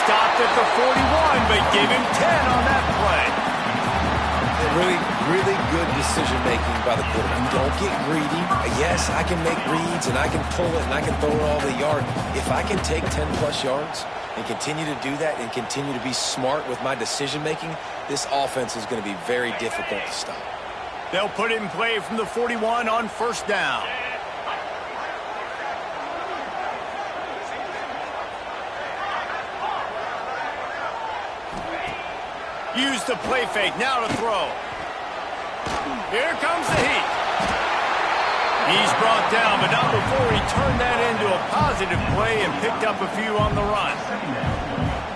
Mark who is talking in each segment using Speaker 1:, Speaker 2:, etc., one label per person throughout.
Speaker 1: stopped at the 41, but gave him 10 on that play.
Speaker 2: Really good decision-making by the quarterback. Don't get greedy. Yes, I can make reads, and I can pull it, and I can throw it all the yard. If I can take 10-plus yards and continue to do that and continue to be smart with my decision-making, this offense is going to be very difficult to stop.
Speaker 1: They'll put it in play from the 41 on first down. Use the play fake, now to throw. Here comes the heat. He's brought down, but not before he turned that into a positive play and picked up a few on the run.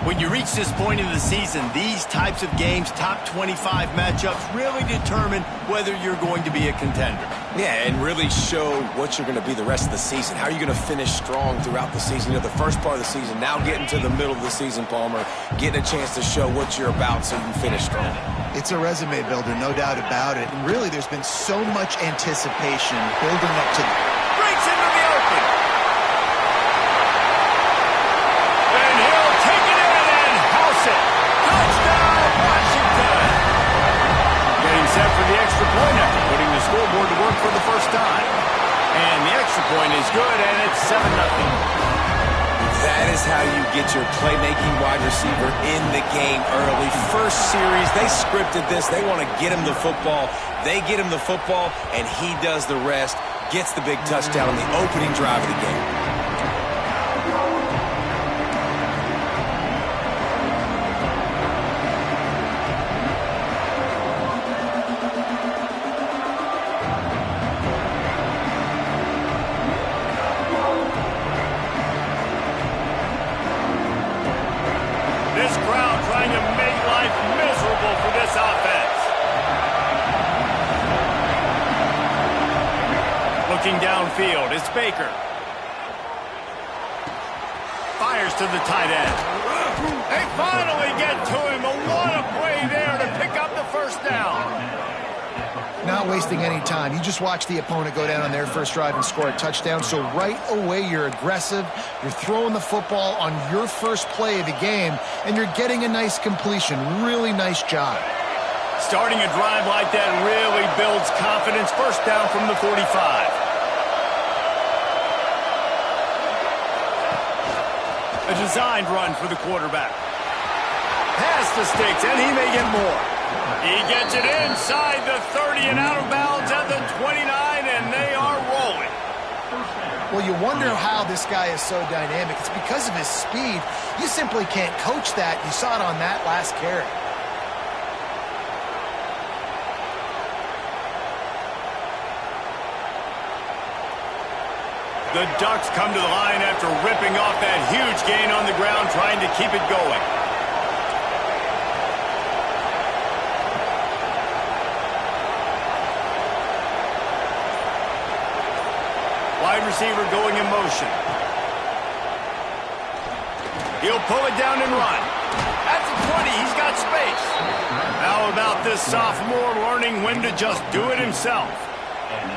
Speaker 1: When you reach this point in the season, these types of games, top 25 matchups, really determine whether you're going to be a contender.
Speaker 2: Yeah, and really show what you're going to be the rest of the season. How are you going to finish strong throughout the season? You know, the first part of the season, now getting to the middle of the season, Palmer, getting a chance to show what you're about so you can finish strong.
Speaker 3: It's a resume builder, no doubt about it. And really, there's been so much anticipation building up to...
Speaker 1: Breaks into the open. And he'll take it in and house it. Touchdown, Washington. Getting set for the extra point after putting the scoreboard to work for the first time. And the extra point is good, and it's 7-0.
Speaker 2: That is how you get your playmaking wide receiver in the game early. First series, they scripted this. They want to get him the football. They get him the football, and he does the rest. Gets the big touchdown on the opening drive of the game.
Speaker 1: This crowd trying to make life miserable for this offense. Looking downfield, it's Baker. Fires to the tight end. They finally get to him. What a play there to pick up the first down.
Speaker 3: Not wasting any time. You just watch the opponent go down on their first drive and score a touchdown. So right away, you're aggressive. You're throwing the football on your first play of the game, and you're getting a nice completion. Really nice job.
Speaker 1: Starting a drive like that really builds confidence. First down from the 45. A designed run for the quarterback. Past the sticks, and he may get more. He gets it inside the 30 and out of bounds at the 29, and they are rolling.
Speaker 3: Well, you wonder how this guy is so dynamic. It's because of his speed. You simply can't coach that. You saw it on that last carry.
Speaker 1: The Ducks come to the line after ripping off that huge gain on the ground, trying to keep it going. Wide receiver going in motion. He'll pull it down and run. At the 20, he's got space. How about this sophomore learning when to just do it himself?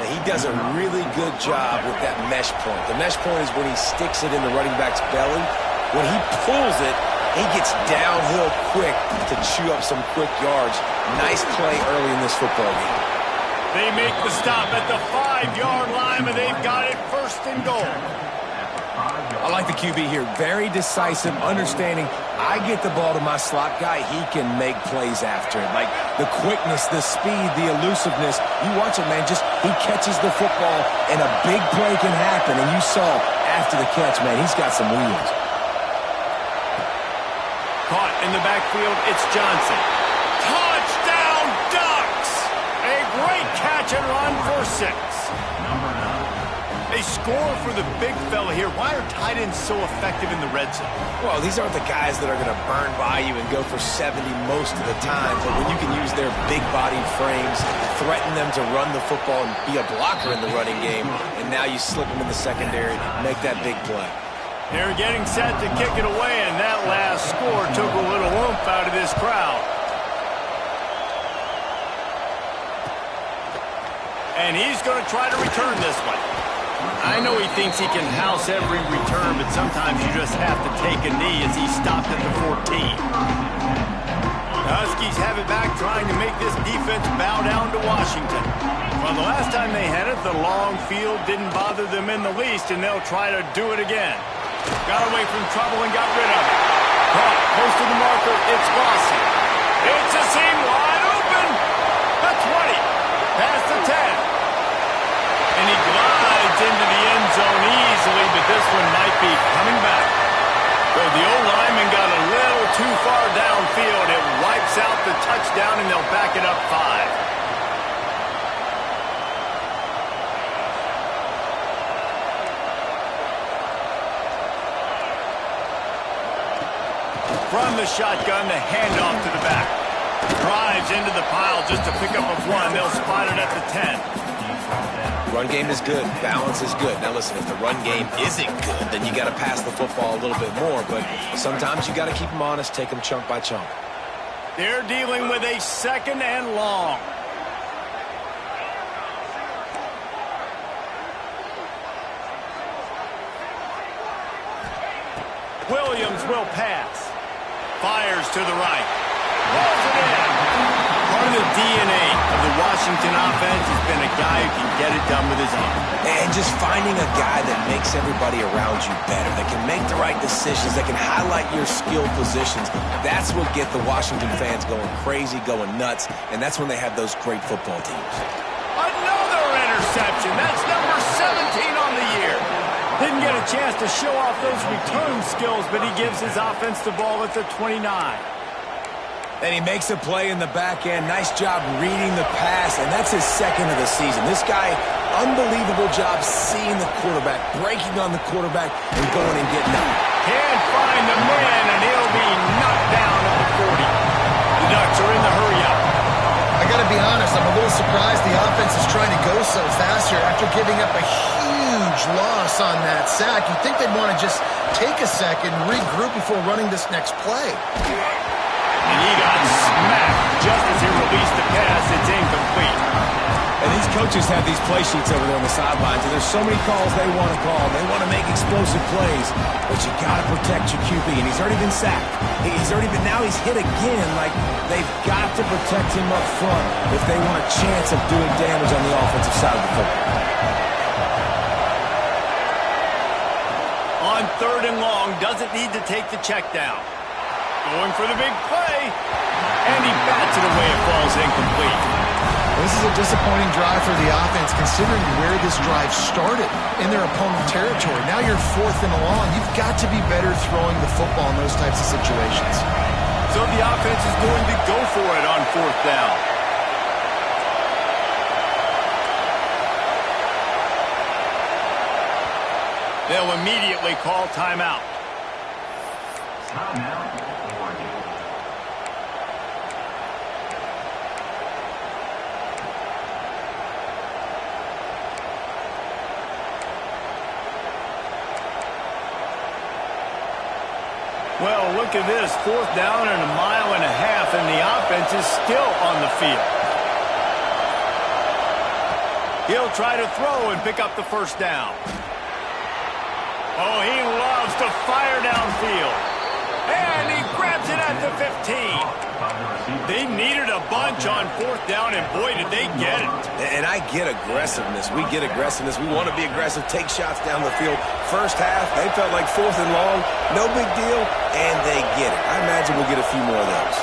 Speaker 2: He does a really good job with that mesh point. The mesh point is when he sticks it in the running back's belly. When he pulls it, he gets downhill quick to chew up some quick yards. Nice play early in this football game.
Speaker 1: They make the stop at the 5-yard line, but they've got it first and goal.
Speaker 2: I like the QB here. Very decisive, understanding I get the ball to my slot guy, he can make plays after it. Like the quickness, the speed, the elusiveness. You watch it, man, just he catches the football and a big play can happen. And you saw after the catch, man, he's got some wheels.
Speaker 1: Caught in the backfield, it's Johnson. Touchdown, Ducks! A great catch and run for 6. They score for the big fella here. Why are tight ends so effective in the red zone?
Speaker 2: Well, these aren't the guys that are going to burn by you and go for 70 most of the time. But when you can use their big-bodied frames, threaten them to run the football and be a blocker in the running game, and now you slip them in the secondary, make that big play.
Speaker 1: They're getting set to kick it away, and that last score took a little oomph out of this crowd. And he's going to try to return this one. I know he thinks he can house every return, but sometimes you just have to take a knee as he stopped at the 14. The Huskies have it back, trying to make this defense bow down to Washington. Well, the last time they had it, the long field didn't bother them in the least, and they'll try to do it again. Got away from trouble and got rid of it. Caught, close to the marker, it's Lawson. It's a seam, wide open. The 20, past the 10. And he glides into the end zone easily, but this one might be coming back. So the O-lineman got a little too far downfield. It wipes out the touchdown, and they'll back it up 5. From the shotgun, the handoff to the back. Drives into the pile just to pick up a 1. They'll spot it at the 10.
Speaker 2: Run game is good. Balance is good. Now listen, if the run game isn't good, then you got to pass the football a little bit more. But sometimes you got to keep them honest, take them chunk by chunk.
Speaker 1: They're dealing with a 2nd and long. Williams will pass. Fires to the right. Rolls it in. Part of the DNA of the Washington offense has been a guy who can get it done with his arm.
Speaker 2: And just finding a guy that makes everybody around you better, that can make the right decisions, that can highlight your skill positions. That's what get the Washington fans going crazy, going nuts, and that's when they have those great football teams.
Speaker 1: Another interception. That's number 17 on the year. Didn't get a chance to show off those return skills, but he gives his offense the ball at the 29.
Speaker 2: And he makes a play in the back end. Nice job reading the pass, and that's his 2nd of the season. This guy, unbelievable job seeing the quarterback, breaking on the quarterback, and going and getting up.
Speaker 1: Can't find the man, and he'll be knocked down at the 40. The Ducks are in the hurry-up.
Speaker 3: I got to be honest, I'm a little surprised the offense is trying to go so fast here after giving up a huge loss on that sack. You'd think they'd want to just take a second, regroup before running this next play.
Speaker 1: And he got smacked just as he released the pass. It's incomplete.
Speaker 2: And these coaches have these play sheets over there on the sidelines, and there's so many calls they want to call. They want to make explosive plays, but you got to protect your QB, and he's already been sacked. Now he's hit again. Like, they've got to protect him up front if they want a chance of doing damage on the offensive side of the football.
Speaker 1: On 3rd and long, doesn't need to take the check down. Going for the big play, and he bats it away. It falls incomplete.
Speaker 3: This is a disappointing drive for the offense, considering where this drive started in their opponent territory. Now you're 4th and long. You've got to be better throwing the football in those types of situations.
Speaker 1: So the offense is going to go for it on 4th down. They'll immediately call timeout. Well, look at this. 4th down and a mile and a half, and the offense is still on the field. He'll try to throw and pick up the 1st down. Oh, he loves to fire downfield. And he grabs it at the 15. They needed a bunch on 4th down, and boy, did they get it.
Speaker 2: And I get aggressiveness. We get aggressiveness. We want to be aggressive, take shots down the field. First half, they felt like 4th and long, no big deal, and they get it. I imagine we'll get a few more of those.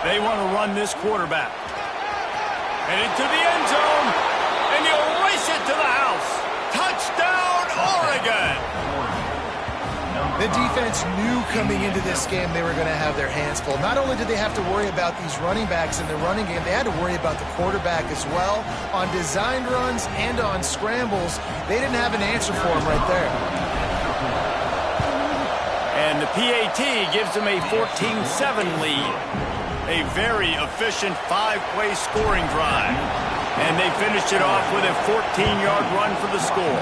Speaker 1: They want to run this quarterback. Headed to the end zone, and he'll race it to the house. Touchdown, Oregon!
Speaker 3: The defense knew coming into this game they were going to have their hands full. Not only did they have to worry about these running backs in the running game, they had to worry about the quarterback as well. On designed runs and on scrambles, they didn't have an answer for him right there.
Speaker 1: And the PAT gives them a 14-7 lead. A very efficient 5-play scoring drive. And they finished it off with a 14-yard run for the score.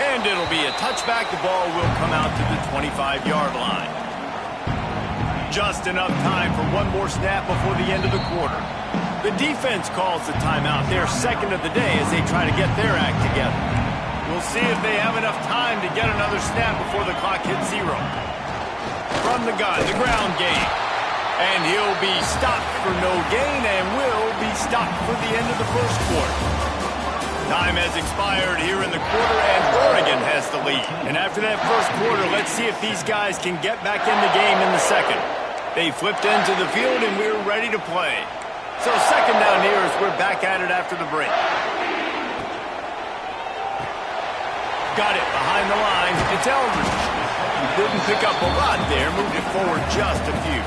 Speaker 1: And And it'll be a touchback. The ball will come out to the 25-yard line. Just enough time for one more snap before the end of the quarter. The defense calls the timeout. Their second of the day as they try to get their act together. We'll see if they have enough time to get another snap before the clock hits 0. From the gun, the ground game. And he'll be stopped for no gain and will be stopped for the end of the first quarter. Time has expired here in the quarter, and Oregon has the lead. And after that first quarter, let's see if these guys can get back in the game in the second. They flipped into the field, and we're ready to play. So second down here as we're back at it after the break. Got it behind the line. It's Eldridge. Didn't pick up a lot there. Moved it forward just a few.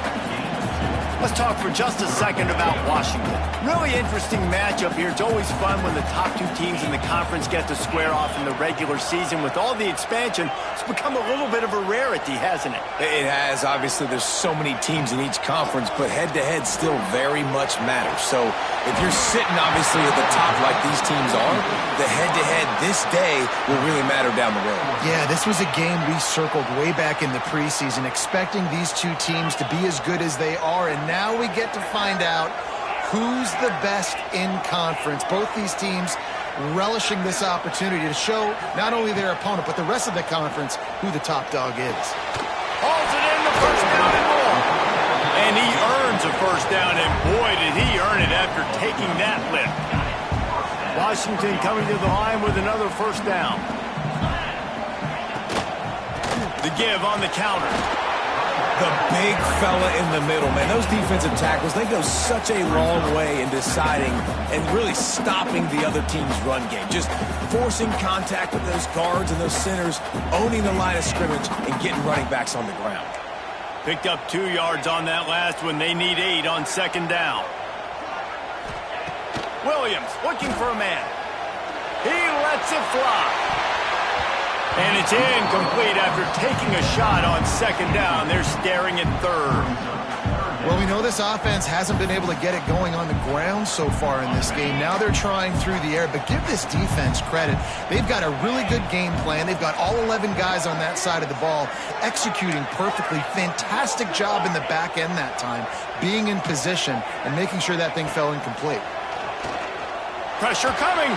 Speaker 1: Let's talk for just a second about Washington. Really interesting matchup here. It's always fun when the top two teams in the conference get to square off in the regular season. With all the expansion, it's become a little bit of a rarity, hasn't it?
Speaker 2: It has. Obviously, there's so many teams in each conference, but head-to-head still very much matters. So if you're sitting, obviously, at the top like these teams are, the head-to-head this day will really matter down the road.
Speaker 3: Yeah, this was a game we circled way back in the preseason, expecting these two teams to be as good as they are, and now we get to find out who's the best in conference. Both these teams relishing this opportunity to show not only their opponent, but the rest of the conference who the top dog is.
Speaker 1: Hauls it in, the first down and more. And he earns a first down, and boy, did he earn it after taking that lift. Washington coming to the line with another first down. The give on the counter.
Speaker 2: The big fella in the middle, man. Those defensive tackles, they go such a long way in deciding and really stopping the other team's run game. Just forcing contact with those guards and those centers, owning the line of scrimmage, and getting running backs on the ground.
Speaker 1: Picked up 2 yards on that last one. They need 8 on second down. Williams looking for a man. He lets it fly. And it's incomplete after taking a shot on second down. They're staring at third.
Speaker 3: Well, we know this offense hasn't been able to get it going on the ground so far in this game. Now they're trying through the air, but give this defense credit. They've got a really good game plan. They've got all 11 guys on that side of the ball executing perfectly. Fantastic job in the back end that time, being in position and making sure that thing fell incomplete.
Speaker 1: Pressure coming.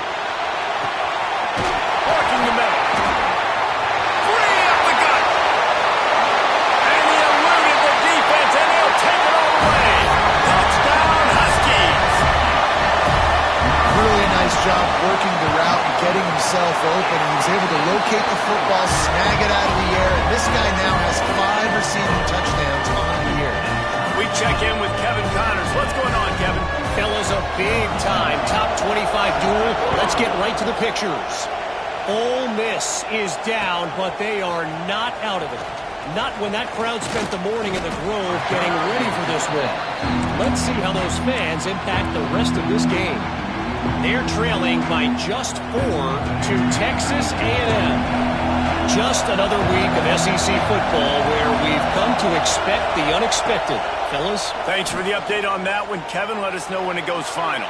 Speaker 1: Walking the middle. Free up the gut. And he eluded the defense, and he'll take it all away. Touchdown, Huskies.
Speaker 3: Really nice job working the route and getting himself open. He was able to locate the football, snag it out of the air, and this guy now has 5 receiving touchdowns on the year.
Speaker 1: We check in with Kevin Connors. What's going on, Kevin?
Speaker 4: Fellas, a big-time top 25 duel. Let's get right to the pictures. Ole Miss is down, but they are not out of it. Not when that crowd spent the morning in the Grove getting ready for this one. Let's see how those fans impact the rest of this game. They're trailing by just 4 to Texas A&M. Just another week of SEC football where we've come to expect the unexpected. Fellas?
Speaker 1: Thanks for the update on that one, Kevin. Let us know when it goes final.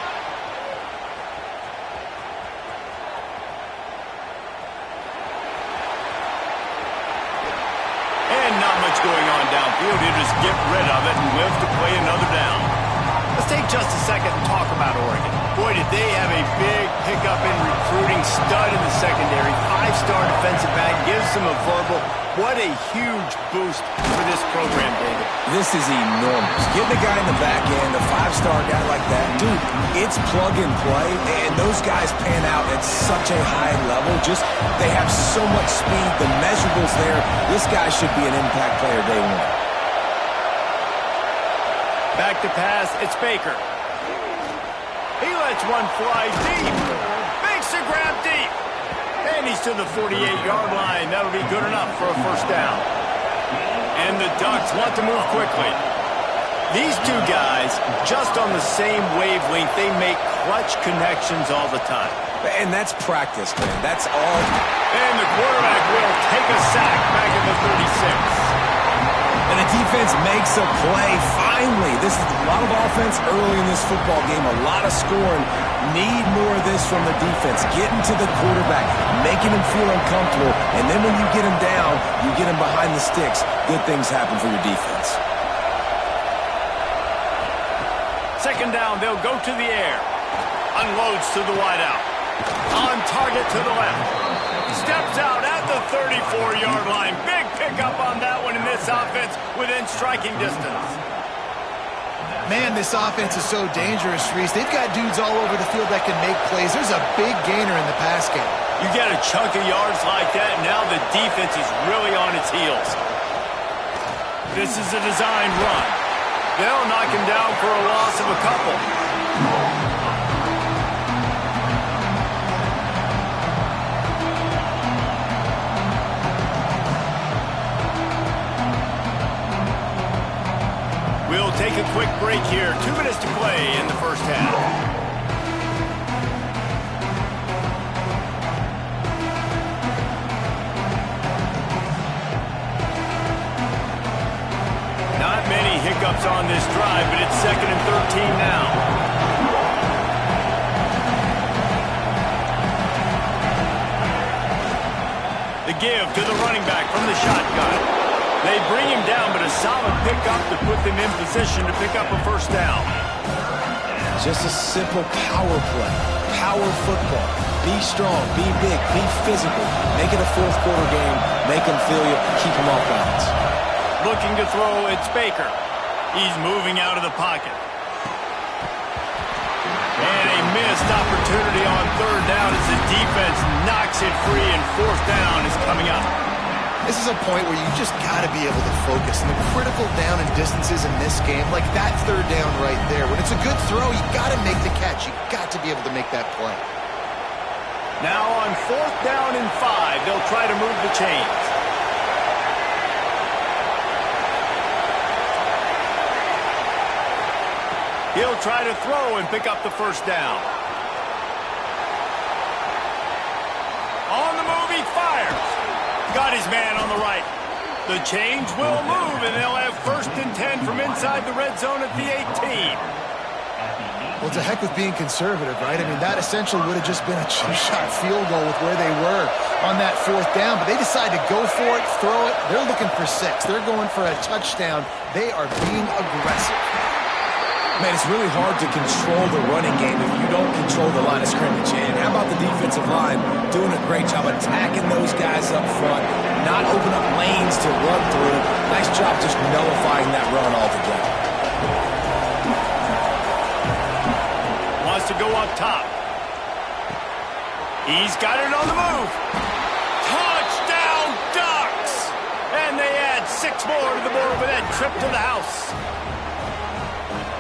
Speaker 1: And not much going on downfield. You just get rid of it and live to play another down. Let's take just a second and talk about Oregon. Boy, did they have a big pickup in recruiting. Stud in the secondary. 5-star defensive back. Gives them a verbal. What a huge boost for this program, David.
Speaker 2: This is enormous. Getting a guy in the back end, a 5-star guy like that, dude, it's plug and play, and those guys pan out at such a high level. Just, they have so much speed. The measurables there. This guy should be an impact player day one.
Speaker 1: Back to pass, it's Baker. He lets one fly deep. Makes the grab deep. And he's to the 48-yard line. That'll be good enough for a first down. And the Ducks want to move quickly. These two guys, just on the same wavelength, they make clutch connections all the time.
Speaker 2: And that's practice, man. That's all.
Speaker 1: And the quarterback will take a sack back at the 36.
Speaker 2: And the defense defense makes a play. Finally, this is a lot of offense early in this football game, a lot of scoring. Need more of this from the defense. Getting to the quarterback, making him feel uncomfortable, and then when you get him down, you get him behind the sticks. Good things happen for your defense.
Speaker 1: Second down, they'll go to the air. Unloads to the wideout. On target to the left. Steps out at the 34-yard line. Big pickup on that one in this offense within striking distance.
Speaker 3: Man, this offense is so dangerous, Reese. They've got dudes all over the field that can make plays. There's a big gainer in the pass game.
Speaker 1: You get a chunk of yards like that, and now the defense is really on its heels. This is a designed run. They'll knock him down for a loss of a couple. We'll take a quick break here. 2 minutes to play in the first half. Not many hiccups on this drive, but it's 2nd and 13 now. The give to the running back from the shotgun. They bring him down, but a solid pickup to put them in position to pick up a first down.
Speaker 2: Just a simple power play. Power football. Be strong, be big, be physical. Make it a fourth quarter game. Make them feel you. Keep them off balance.
Speaker 1: Looking to throw, it's Baker. He's moving out of the pocket. And a missed opportunity on third down as the defense knocks it free, and fourth down is coming up.
Speaker 3: This is a point where you just got to be able to focus. And the critical down and distances in this game, like that third down right there, when it's a good throw, you got to make the catch. You got to be able to make that play.
Speaker 1: Now on 4th down and 5, they'll try to move the chains. He'll try to throw and pick up the first down. On the move, he fires. Got his man on the right. The chains will move, and they'll have 1st and 10 from inside the red zone at the 18.
Speaker 3: Well, to heck with being conservative, right? I mean, that essentially would have just been a two-shot field goal with where they were on that 4th down, but they decide to go for it, throw it. They're looking for 6. They're going for a touchdown. They are being aggressive.
Speaker 2: Man, it's really hard to control the running game if you don't control the line of scrimmage. And how about the defensive line doing a great job attacking those guys up front, not open up lanes to run through. Nice job just nullifying that run altogether.
Speaker 1: Wants to go up top. He's got it on the move. Touchdown, Ducks! And they add 6 more to the board with that trip to the house.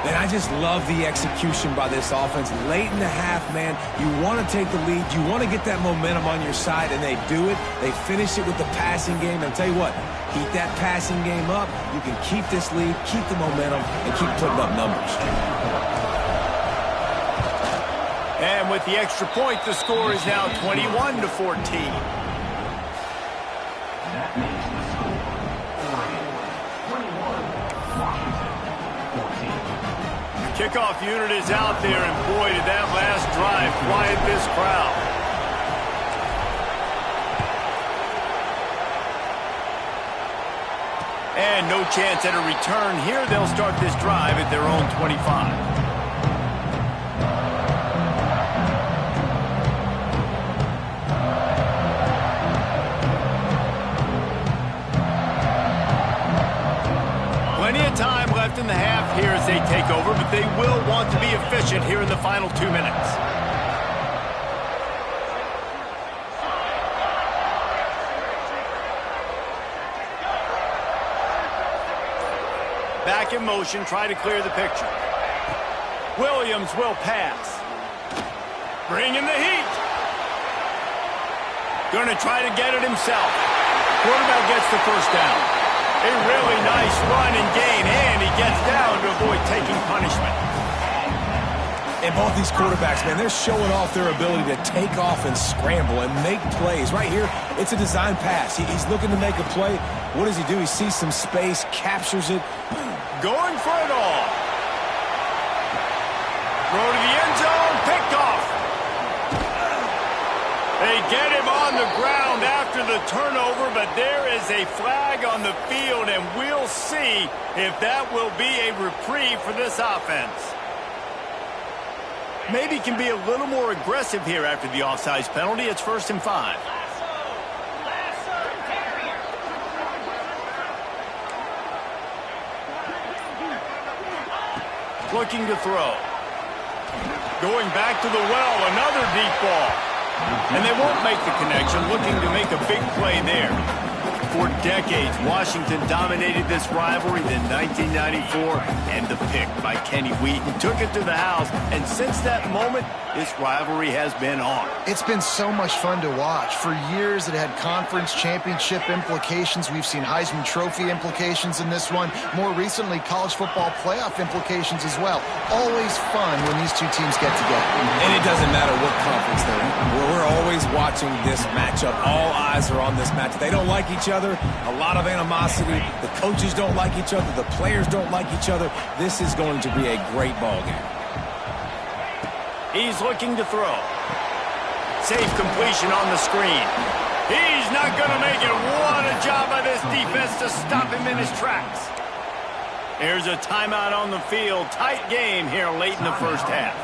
Speaker 2: And I just love the execution by this offense. Late in the half, man, you want to take the lead. You want to get that momentum on your side, and they do it. They finish it with the passing game. And I'll tell you what, keep that passing game up. You can keep this lead, keep the momentum, and keep putting up numbers.
Speaker 1: And with the extra point, the score is now 21-14. Kickoff unit is out there, and boy, did that last drive quiet this crowd. And no chance at a return here. They'll start this drive at their own 25. Plenty of time left in the half here as they take over, but they will want to be efficient here in the final 2 minutes. Back in motion, try to clear the picture. Williams will pass. Bringing the heat. Going to try to get it himself. Quarterback gets the first down. A really nice run and gain, and he gets down to avoid taking punishment.
Speaker 2: And both these quarterbacks, man, they're showing off their ability to take off and scramble and make plays. Right here, it's a design pass. He's looking to make a play. What does he do? He sees some space, captures it.
Speaker 1: Going for it all. Throw to the end zone, picked off. They get him on the ground after the turnover, but there is a flag on the field, and we'll see if that will be a reprieve for this offense. Maybe can be a little more aggressive here after the offsides penalty. It's 1st and 5. Looking to throw. Going back to the well, another deep ball. And they won't make the connection, looking to make a big play there. For decades, Washington dominated this rivalry. Then 1994, and the pick by Kenny Wheaton took it to the house. And since that moment, this rivalry has been on.
Speaker 3: It's been so much fun to watch. For years, it had conference championship implications. We've seen Heisman Trophy implications in this one. More recently, college football playoff implications as well. Always fun when these two teams get together.
Speaker 2: And it doesn't matter what conference they're in. We're always watching this matchup. All eyes are on this match. They don't like each other. A lot of animosity. The coaches don't like each other. The players don't like each other. This is going to be a great ball game.
Speaker 1: He's looking to throw. Safe completion on the screen. He's not going to make it. What a job by this defense to stop him in his tracks. There's a timeout on the field. Tight game here late in the first half.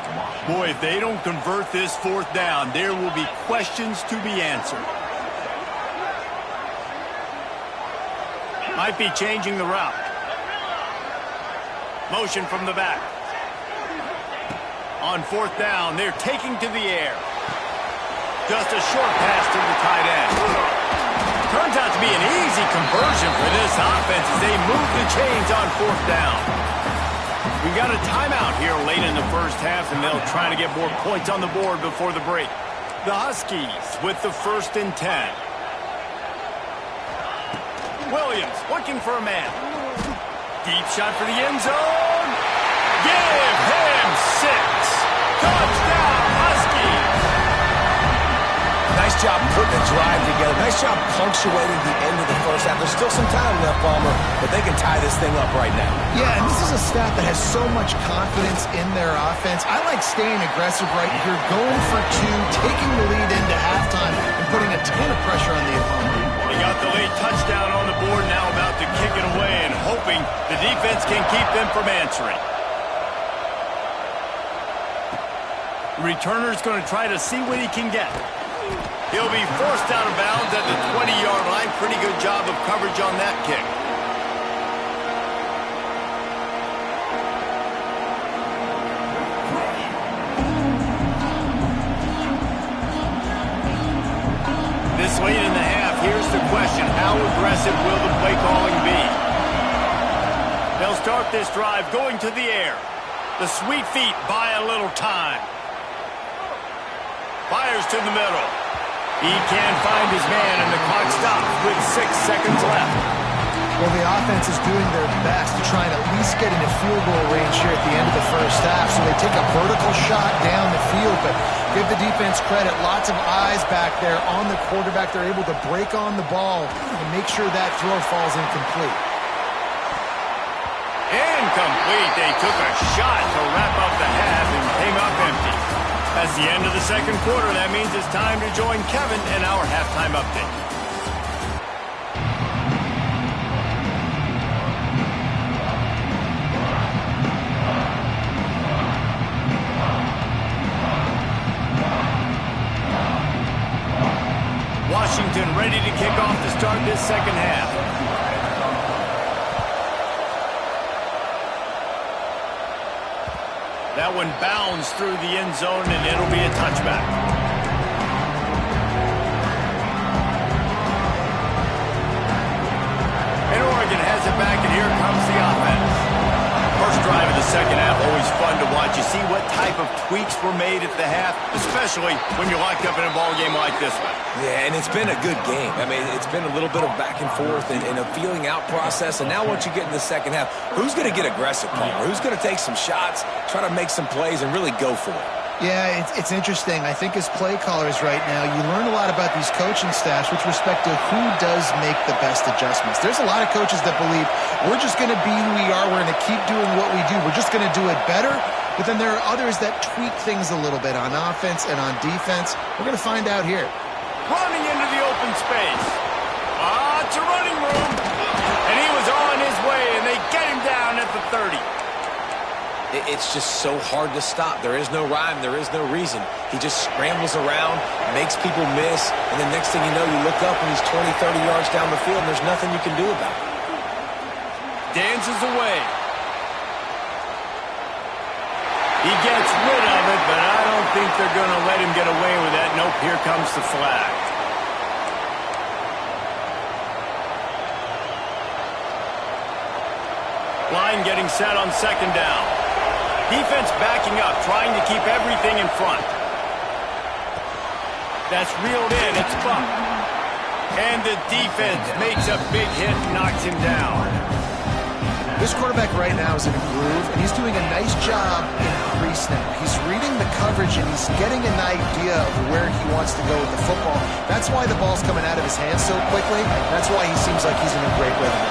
Speaker 1: Boy, if they don't convert this 4th down, there will be questions to be answered. Might be changing the route. Motion from the back. On 4th down, they're taking to the air. Just a short pass to the tight end. Turns out to be an easy conversion for this offense as they move the chains on 4th down. We've got a timeout here late in the first half, and they'll try to get more points on the board before the break. The Huskies with the 1st and 10. Williams looking for a man. Deep shot for the end zone. Give him 6. Touchdown, Huskies.
Speaker 2: Nice job putting the drive together. Nice job punctuating the end of the first half. There's still some time left, Palmer, but they can tie this thing up right now.
Speaker 3: Yeah, and this is a staff that has so much confidence in their offense. I like staying aggressive right here, going for 2, taking the lead into halftime, and putting a ton of pressure on the opponent.
Speaker 1: He got the late touchdown on the board, now about to kick it away and hoping the defense can keep them from answering. The returner's going to try to see what he can get. He'll be forced out of bounds at the 20-yard line. Pretty good job of coverage on that kick. This late in the half, here's the question. How aggressive will the play calling be? They'll start this drive going to the air. The sweet feet buy a little time. Fires to the middle. He can't find his man, and the clock stops with 6 seconds left.
Speaker 3: Well, the offense is doing their best to try and at least get into field goal range here at the end of the first half. So they take a vertical shot down the field, but give the defense credit. Lots of eyes back there on the quarterback. They're able to break on the ball and make sure that throw falls incomplete.
Speaker 1: Incomplete. They took a shot to wrap up the half and came up empty. That's the end of the second quarter. That means it's time to join Kevin in our halftime update. Washington ready to kick off to start this second half. That one bounds through the end zone, and it'll be a touchback. And Oregon has it back, and here comes the offense. First drive of the second half, always fun to watch. You see what type of tweaks were made at the half, especially when you're locked up in a ball game like this one.
Speaker 2: Yeah, and it's been a good game. I mean, it's been a little bit of back and forth and a feeling out process. And now once you get in the second half, who's going to get aggressive, Palmer? Who's going to take some shots, try to make some plays, and really go for it?
Speaker 3: Yeah, it's interesting. I think as play callers right now, you learn a lot about these coaching staffs with respect to who does make the best adjustments. There's a lot of coaches that believe we're just going to be who we are. We're going to keep doing what we do. We're just going to do it better. But then there are others that tweak things a little bit on offense and on defense. We're going to find out here.
Speaker 1: Running into the open space. It's a running room. And he was on his way, and they get him down at the 30.
Speaker 2: It's just so hard to stop. There is no rhyme. There is no reason. He just scrambles around, makes people miss, and the next thing you know, you look up and he's 20, 30 yards down the field, and there's nothing you can do about it.
Speaker 1: Dances away. He gets rid of it, but I don't think they're going to let him get away with that. Nope, here comes the flag. Line getting set on second down. Defense backing up, trying to keep everything in front. That's reeled in. It's bumped. And the defense makes a big hit and knocks him down.
Speaker 3: This quarterback right now is in a groove, and he's doing a nice job in pre-snap. He's reading the coverage, and he's getting an idea of where he wants to go with the football. That's why the ball's coming out of his hands so quickly. That's why he seems like he's in a great rhythm.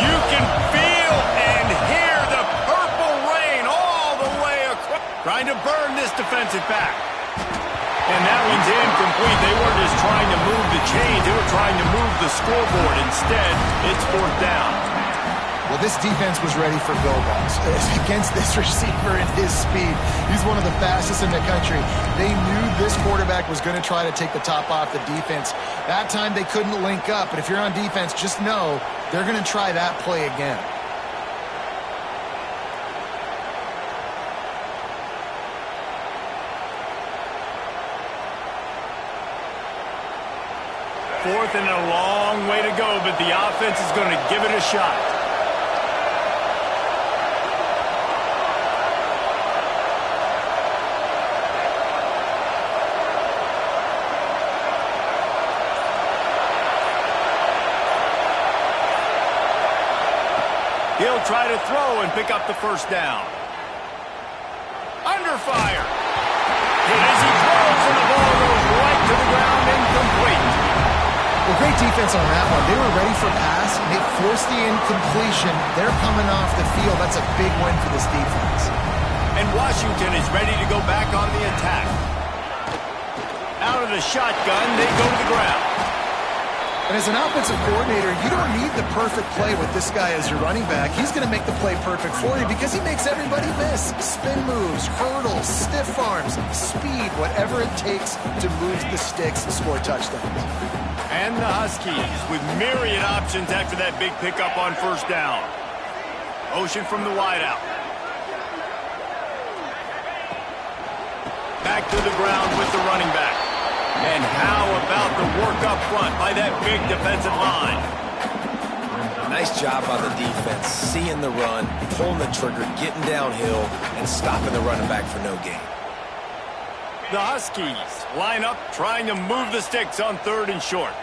Speaker 1: You can feel and hear the purple rain all the way across. Trying to burn this defensive back. And that one's incomplete. They weren't just trying to move the chains. They were trying to move the scoreboard. Instead, it's fourth down.
Speaker 3: Well, this defense was ready for go balls against this receiver at his speed. He's one of the fastest in the country. They knew this quarterback was going to try to take the top off the defense. That time they couldn't link up, but if you're on defense, just know they're going to try that play again.
Speaker 1: Fourth and a long way to go, but the offense is going to give it a shot. He'll try to throw and pick up the first down. Under fire. And as he throws, and the ball goes right to the ground, incomplete.
Speaker 3: Well, great defense on that one. They were ready for pass, and they forced the incompletion. They're coming off the field. That's a big win for this defense.
Speaker 1: And Washington is ready to go back on the attack. Out of the shotgun, they go to the ground.
Speaker 3: And as an offensive coordinator, you don't need the perfect play with this guy as your running back. He's going to make the play perfect for you because he makes everybody miss. Spin moves, hurdles, stiff arms, speed, whatever it takes to move the sticks and score touchdowns.
Speaker 1: And the Huskies with myriad options after that big pickup on first down. Motion from the wideout. Back to the ground with the running back. And how about the work up front by that big defensive line?
Speaker 2: Nice job by the defense, seeing the run, pulling the trigger, getting downhill, and stopping the running back for no gain.
Speaker 1: The Huskies line up, trying to move the sticks on third and short.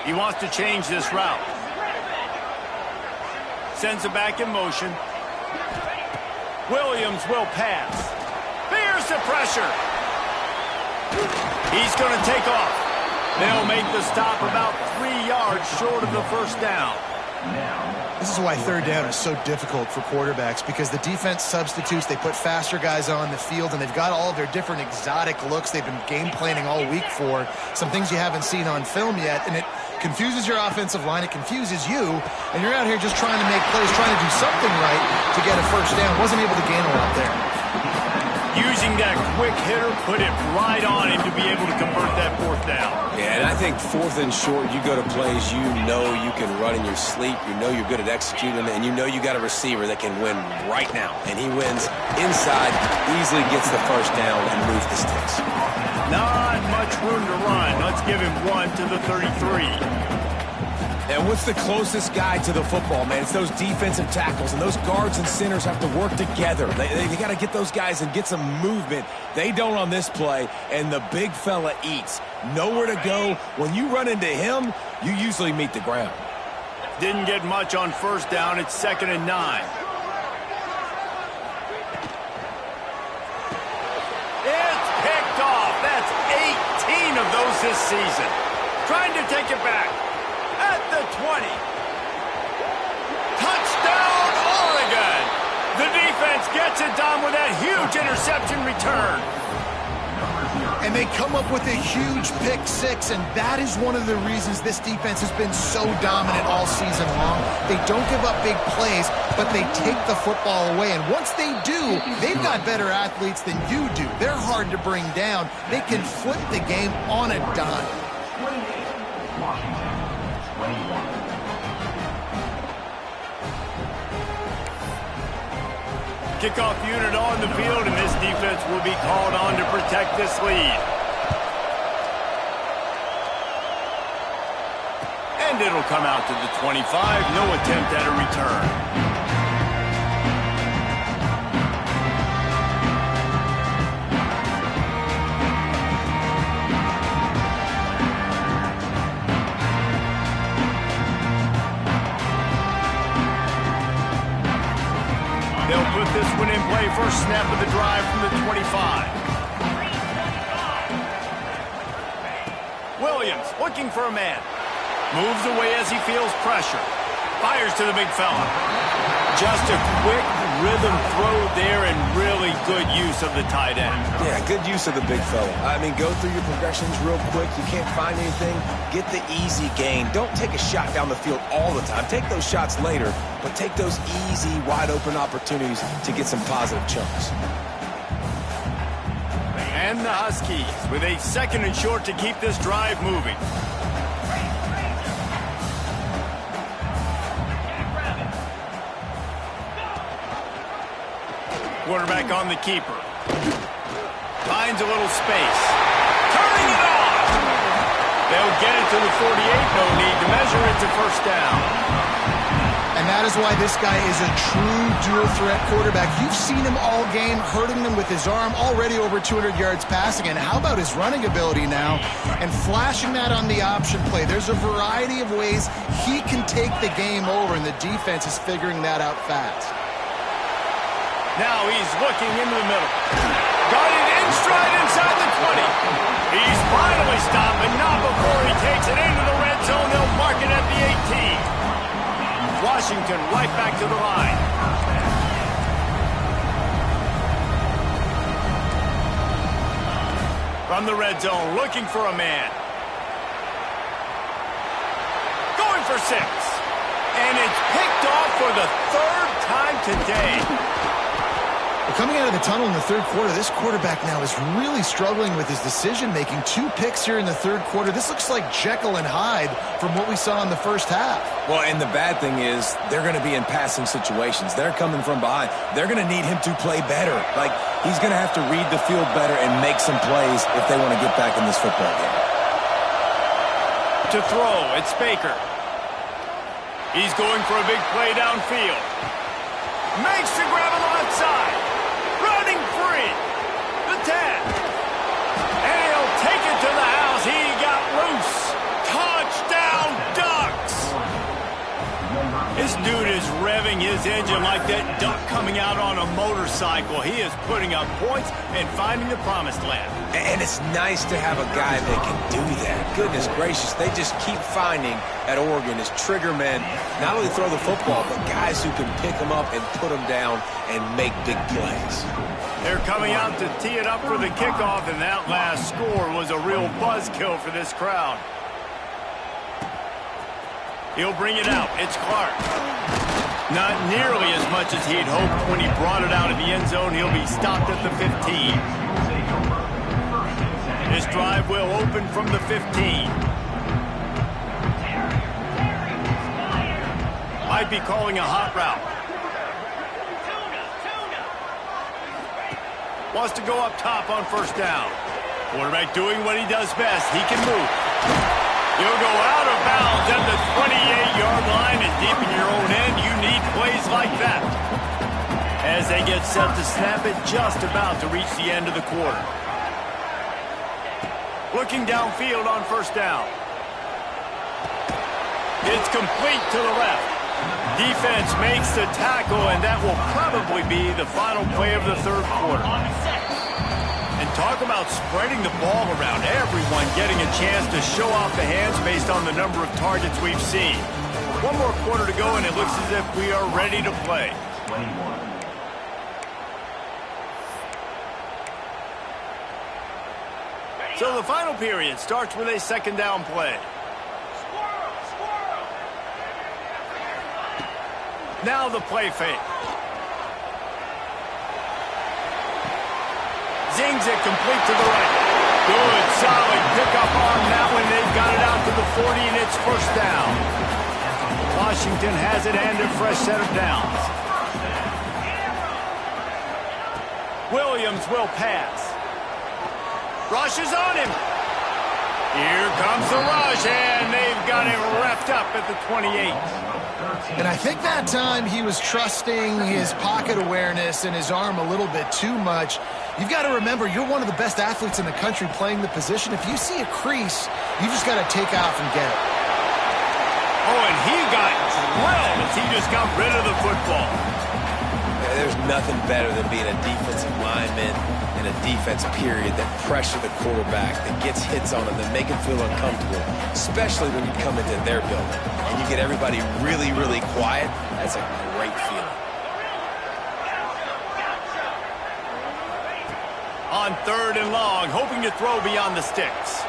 Speaker 1: He wants to change this route. Sends it back in motion. Williams will pass. Fears the pressure. He's going to take off. They'll make the stop about 3 yards short of the first down.
Speaker 3: This is why third down is so difficult for quarterbacks, because the defense substitutes, they put faster guys on the field, and they've got all of their different exotic looks they've been game planning all week for, some things you haven't seen on film yet, and it confuses your offensive line, it confuses you, and you're out here just trying to make plays, trying to do something right to get a first down. Wasn't able to gain a lot there.
Speaker 1: Using that quick hitter, put it right on him to be able to convert that fourth down.
Speaker 2: Yeah, and I think fourth and short, you go to plays you know you can run in your sleep, you know you're good at executing, and you know you got a receiver that can win right now. And he wins inside, easily gets the first down and moves the sticks.
Speaker 1: Not much room to run. Let's give him one to the 33.
Speaker 2: And what's the closest guy to the football, man? It's those defensive tackles, and those guards and centers have to work together. They got to get those guys and get some movement. They don't on this play, and the big fella eats. Nowhere to go. When you run into him, you usually meet the ground.
Speaker 1: Didn't get much on first down. It's 2nd and 9. goes this season. Trying to take it back. At the 20. Touchdown, Oregon! The defense gets it done with that huge interception return.
Speaker 3: And they come up with a huge pick six, and that is one of the reasons this defense has been so dominant all season long. They don't give up big plays, but they take the football away. And once they do, they've got better athletes than you do. They're hard to bring down. They can flip the game on a dime.
Speaker 1: Kickoff unit on the field, and this defense will be called on to protect this lead. And it'll come out to the 25. No attempt at a return. They'll put this one in play. First snap of the drive from the 25. Williams looking for a man. Moves away as he feels pressure. Fires to the big fella. Just a quick rhythm throw there and really good use of the tight end.
Speaker 2: Yeah, good use of the big fella. I mean, go through your progressions real quick. You can't find anything. Get the easy gain. Don't take a shot down the field all the time. Take those shots later, but take those easy, wide-open opportunities to get some positive chunks.
Speaker 1: And the Huskies with a second and short to keep this drive moving. Quarterback on the keeper. Finds a little space. Turning it on! They'll get it to the 48. No need to measure it to first down.
Speaker 3: And that is why this guy is a true dual-threat quarterback. You've seen him all game, hurting them with his arm, already over 200 yards passing. And how about his running ability now? And flashing that on the option play. There's a variety of ways he can take the game over, and the defense is figuring that out fast.
Speaker 1: Now he's looking into the middle. Got it in stride inside the 20. He's finally stopped, but not before he takes it into the red zone. They'll mark it at the 18. Washington right back to the line. From the red zone, looking for a man. Going for 6. And it's picked off for the third time today.
Speaker 3: Coming out of the tunnel in the third quarter, this quarterback now is really struggling with his decision-making. 2 picks here in the third quarter. This looks like Jekyll and Hyde from what we saw in the first half.
Speaker 2: Well, and the bad thing is they're going to be in passing situations. They're coming from behind. They're going to need him to play better. Like, he's going to have to read the field better and make some plays if they want to get back in this football game.
Speaker 1: To throw, it's Baker. He's going for a big play downfield. Makes the grab on the left side. Running free. The 10. And he'll take it to the house. He got loose. Touchdown, Ducks. This dude is revving his engine like that duck coming out on a motorcycle. He is putting up points and finding the promised land.
Speaker 2: And it's nice to have a guy that can do that. Goodness gracious, they just keep finding at Oregon is trigger men. Not only throw the football, but guys who can pick them up and put them down and make big plays.
Speaker 1: They're coming out to tee it up for the kickoff, and that last score was a real buzzkill for this crowd. He'll bring it out. It's Clark. Not nearly as much as he'd hoped when he brought it out of the end zone. He'll be stopped at the 15. This drive will open from the 15. Might be calling a hot route. Wants to go up top on first down. Quarterback doing what he does best. He can move. He'll go out of bounds at the 28-yard line, and deep in your own end, you need plays like that. As they get set to snap it, just about to reach the end of the quarter. Looking downfield on first down. It's complete to the left. Defense makes the tackle, and that will probably be the final play of the third quarter. And Talk about spreading the ball around. Everyone getting a chance to show off the hands based on the number of targets we've seen. One more quarter to go, and it looks as if we are ready to play.
Speaker 5: 21.
Speaker 1: So the final period starts with a second down play. Now the play fake. Zings it complete to the right. Good, solid pickup on that one. They've got it out to the 40, and it's first down. Washington has it and a fresh set of downs. Williams will pass. Rush is on him. Here comes the rush, and they've got it wrapped up at the 28.
Speaker 3: And I think that time he was trusting his pocket awareness and his arm a little bit too much. You've got to remember, you're one of the best athletes in the country playing the position. If you see a crease, you just got to take off and get it.
Speaker 1: Oh, and he got drilled as he just got rid of the football.
Speaker 2: There's nothing better than being a defensive lineman in a defense period that pressure the quarterback, that gets hits on him, that make him feel uncomfortable, especially when you come into their building and you get everybody really, really quiet. That's a great feeling.
Speaker 1: On third and long, hoping to throw beyond the sticks.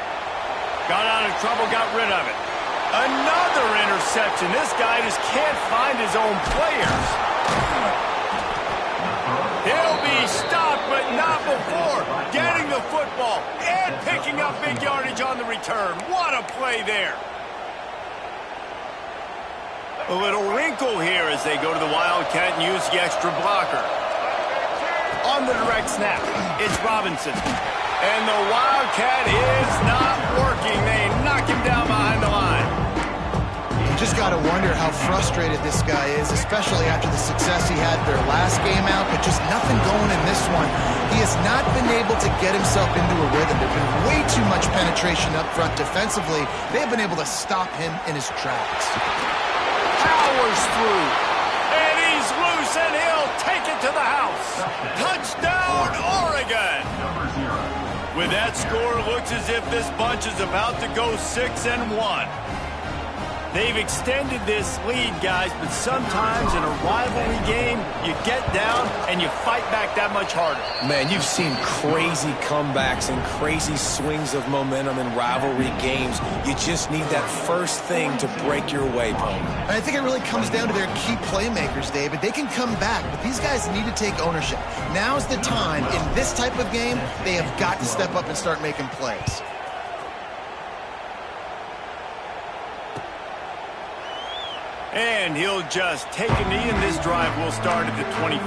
Speaker 1: Got out of trouble, got rid of it. Another interception. This guy just can't find his own players. He'll be stopped, but not before getting the football and picking up big yardage on the return. What a play there. A little wrinkle here as they go to the Wildcat and use the extra blocker. On the direct snap, it's Robinson. And the Wildcat is not working. They knock him down behind the line.
Speaker 3: You just got to wonder how frustrated this guy is, especially after the success he had their last game out, but just nothing going in this one. He has not been able to get himself into a rhythm. There's been way too much penetration up front defensively. They've been able to stop him in his tracks.
Speaker 1: Powers through. And he's loose, and he'll take it to the house. Touchdown, Oregon. With that score, it looks as if this bunch is about to go 6-1. They've extended this lead, guys, but sometimes in a rivalry game, you get down and you fight back that much harder.
Speaker 2: Man, you've seen crazy comebacks and crazy swings of momentum in rivalry games. You just need that first thing to break your way, Paul.
Speaker 3: And I think it really comes down to their key playmakers, David. They can come back, but these guys need to take ownership. Now's the time. In this type of game, they have got to step up and start making plays.
Speaker 1: And he'll just take a knee, and this drive will start at the 25.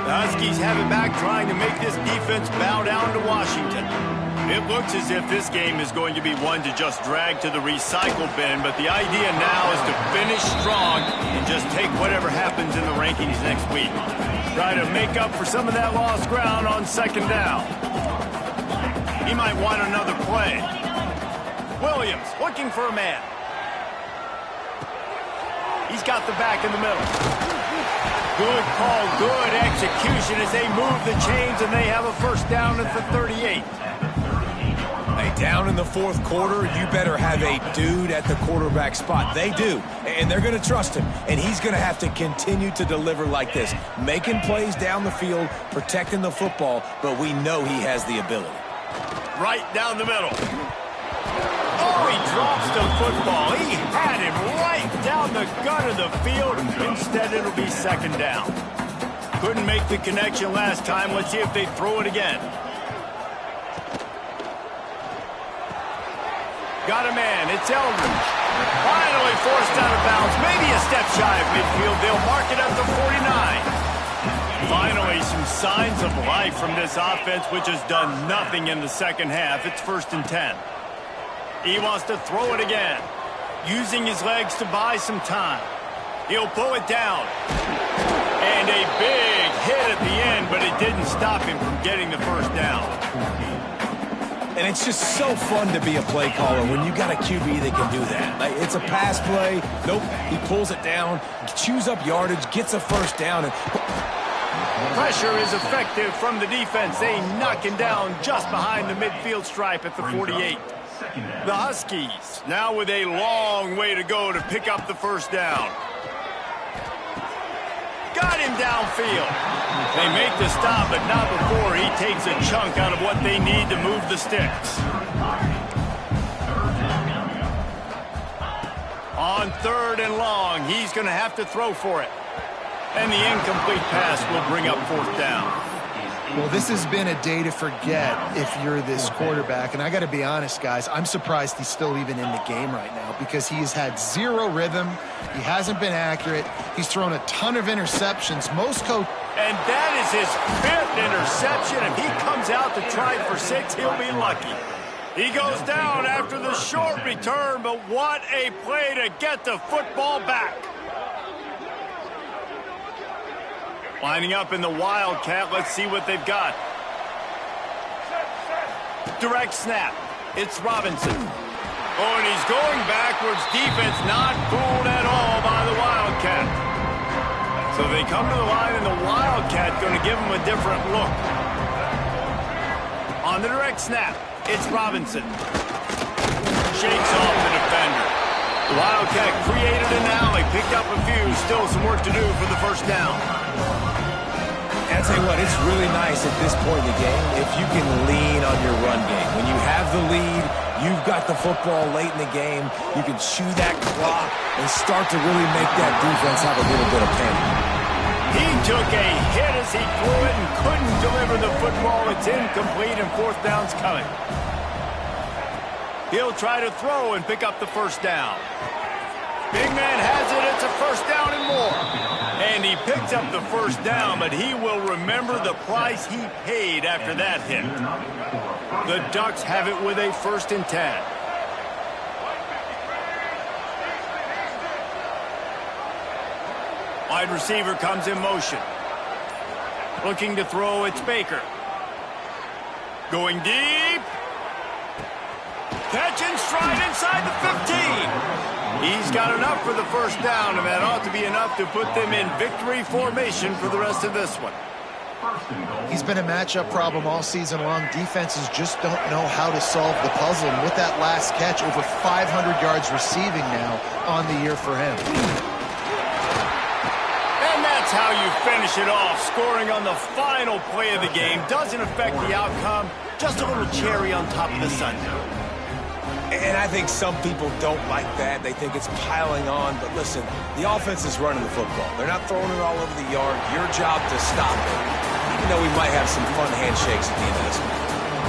Speaker 1: The Huskies have it back, trying to make this defense bow down to Washington. It looks as if this game is going to be one to just drag to the recycle bin, but the idea now is to finish strong and just take whatever happens in the rankings next week. Try to make up for some of that lost ground on second down. He might want another play. Williams looking for a man. He's got the back in the middle. Good call, good execution as they move the chains, and they have a first down at the 38.
Speaker 2: Hey, down in the fourth quarter, you better have a dude at the quarterback spot. They do, and they're going to trust him, and he's going to have to continue to deliver like this, making plays down the field, protecting the football, but we know he has the ability.
Speaker 1: Right down the middle. Oh, he drops the football. He had him right down the gut of the field. Instead, it'll be second down. Couldn't make the connection last time. Let's see if they throw it again. Got a man. It's Eldridge. Finally forced out of bounds. Maybe a step shy of midfield. They'll mark it up to 49. Finally, some signs of life from this offense, which has done nothing in the second half. It's 1st and 10. He wants to throw it again, using his legs to buy some time. He'll pull it down. And a big hit at the end, but it didn't stop him from getting the first down.
Speaker 2: And it's just so fun to be a play caller when you got a QB that can do that. Like, it's a pass play. Nope, he pulls it down, chews up yardage, gets a first down. And
Speaker 1: Pressure is effective from the defense. They knock him down just behind the midfield stripe at the 48. The Huskies now with a long way to go to pick up the first down. Got him downfield. They make the stop, but not before he takes a chunk out of what they need to move the sticks. On 3rd and long, he's going to have to throw for it. And the incomplete pass will bring up 4th down.
Speaker 3: Well, this has been a day to forget if you're this quarterback. And I got to be honest, guys, I'm surprised he's still even in the game right now because he has had zero rhythm. He hasn't been accurate. He's thrown a ton of interceptions.
Speaker 1: And that is his 5th interception. If he comes out to try for 6, he'll be lucky. He goes down after the short return, but what a play to get the football back. Lining up in the Wildcat. Let's see what they've got. Direct snap. It's Robinson. Oh, and he's going backwards. Defense not fooled at all by the Wildcat. So they come to the line, and the Wildcat going to give him a different look. On the direct snap, it's Robinson. Shakes off the defender. The Wildcat created an alley, picked up a few. Still some work to do for the first down.
Speaker 2: And I'll tell you what, it's really nice at this point in the game if you can lean on your run game. When you have the lead, you've got the football late in the game, you can chew that clock and start to really make that defense have a little bit of panic.
Speaker 1: He took a hit as he threw it and couldn't deliver the football. It's incomplete and 4th down's coming. He'll try to throw and pick up the first down. Big man has it. It's a first down and more. And he picked up the first down, but he will remember the price he paid after that hit. The Ducks have it with a 1st and 10. Wide receiver comes in motion. Looking to throw, it's Baker. Going deep. Catch and stride inside the 15. He's got enough for the first down, and that ought to be enough to put them in victory formation for the rest of this one.
Speaker 3: He's been a matchup problem all season long. Defenses just don't know how to solve the puzzle. And with that last catch, over 500 yards receiving now on the year for him.
Speaker 1: And that's how you finish it off. Scoring on the final play of the game doesn't affect the outcome. Just a little cherry on top of the sundae.
Speaker 2: And I think some people don't like that. They think it's piling on. But listen, the offense is running the football. They're not throwing it all over the yard. Your job to stop it, even though we might have some fun handshakes at the end of this one.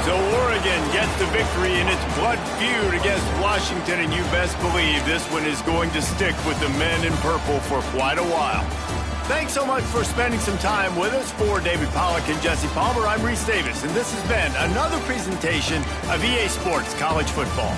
Speaker 1: So Oregon gets the victory in its blood feud against Washington, and you best believe this one is going to stick with the men in purple for quite a while. Thanks so much for spending some time with us. For David Pollack and Jesse Palmer, I'm Reese Davis, and this has been another presentation of EA Sports College Football.